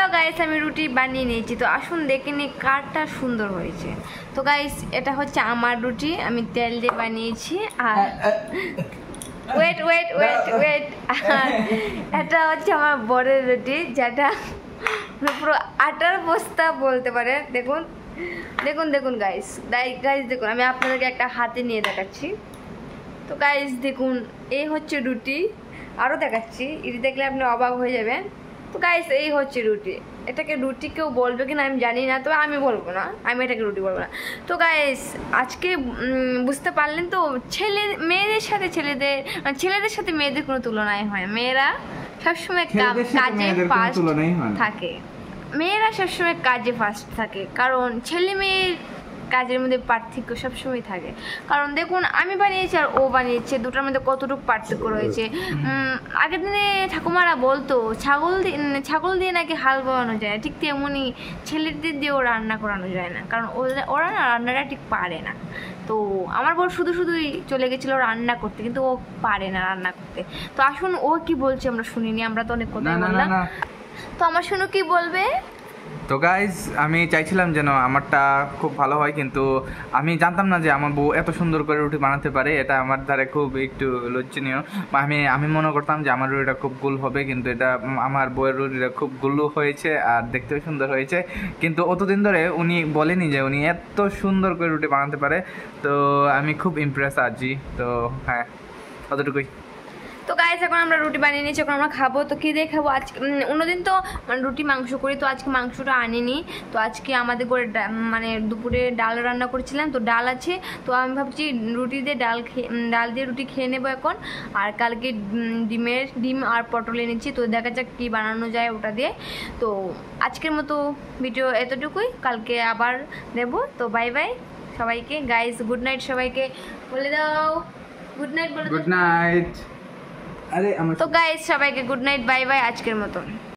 চলো গাইস আমি রুটি বানিয়ে নিয়েছি, তো আসুন দেখে নিই কারটা সুন্দর হয়েছে। তো গাইস এটা হচ্ছে আমার রুটি, আমি তেল দিয়ে বানিয়েছি। আর ওয়েট ওয়েট ওয়েট ওয়েট এটা হচ্ছে আমার বড়ের রুটি, যেটা পুরো আটার বস্তা বলতে পারে। দেখুন দেখুন দেখুন গাইস গাইস দেখুন, আমি আপনাদেরকে একটা হাতে নিয়ে দেখাচ্ছি। তো গাইস দেখুন এই হচ্ছে রুটি, আরও দেখাচ্ছি, এটি দেখলে আপনি অবাক হয়ে যাবেন। তো গাইস এই হচ্ছে রুটি, এটাকে রুটি কেউ বলবে কিনা আমি জানি না, তবে আমি বলবো না, আমি এটাকে রুটি বলবো না। তো গাইস আজকে বুঝতে পারলেন তো, মেয়েদের সাথে ছেলেদের সাথে মেয়েদের কোনো তুলনায় হয়। মেয়েরা সবসময় কাজে ফার্স্ট থাকে, মেয়েরা সবসময় কাজে ফার্স্ট থাকে, কারণ ছেলে মেয়ের কাজের মধ্যে পার্থক্য সবসময় থাকে। কারণ দেখুন আমি বানিয়েছি আর ও বানিয়েছে, দুটোর মধ্যে কতটুকু পার্থক্য রয়েছে। আগের দিনে ঠাকুমারা বলতো ছাগল দিয়ে নাকি হাল বানানো যায়, ঠিক তেমনই ছেলেদের দিয়েও রান্না করানো যায় না, কারণ ওরা না রান্নাটা ঠিক পারে না। তো আমার বর শুধুই চলে গেছিলো রান্না করতে, কিন্তু ও পারে না রান্না করতে। তো আসুন ও কি বলছে আমরা শুনিনি, আমরা তো অনেক কথা বললাম। তো আমার শুনো কি বলবে। তো গাইজ আমি চাইছিলাম যেন আমারটা খুব ভালো হয়, কিন্তু আমি জানতাম না যে আমার বউ এত সুন্দর করে রুটি বানাতে পারে। এটা আমার দ্বারা খুব একটু লজ্জনীয়। আমি মনে করতাম যে আমার রুটিটা খুব গোল হবে, কিন্তু এটা আমার বউয়ের রুটিটা খুব গোলও হয়েছে আর দেখতেও সুন্দর হয়েছে। কিন্তু অতদিন ধরে উনি বলেনি যে উনি এত সুন্দর করে রুটি বানাতে পারে। তো আমি খুব ইমপ্রেস আছি। তো হ্যাঁ, অতটুকুই। তো গাইস এখন আমরা রুটি বানিয়ে নিয়েছি, এখন আমরা খাবো। তো কী দিয়ে খাবো, আজকে অন্যদিন তো রুটি মাংস করি, তো আজকে মাংসটা আনিনি। তো আজকে আমাদের করে দুপুরে ডাল রান্না করেছিলাম, তো ডাল আছে। তো আমি ভাবছি রুটি দিয়ে ডাল দিয়ে রুটি খেয়ে নেবো এখন। আর কালকে ডিম আর পটল এনেছি, তো দেখা যাক কী বানানো যায় ওটা দিয়ে। তো আজকের মতো ভিডিও এতটুকুই, কালকে আবার দেবো। তো বাই বাই সবাইকে, গাইস গুড নাইট সবাইকে বলে দাও, গুড নাইট বলে দাও। Good night. তো গাইস সবাইকে গুড নাইট, বাই বাই আজকের মতন।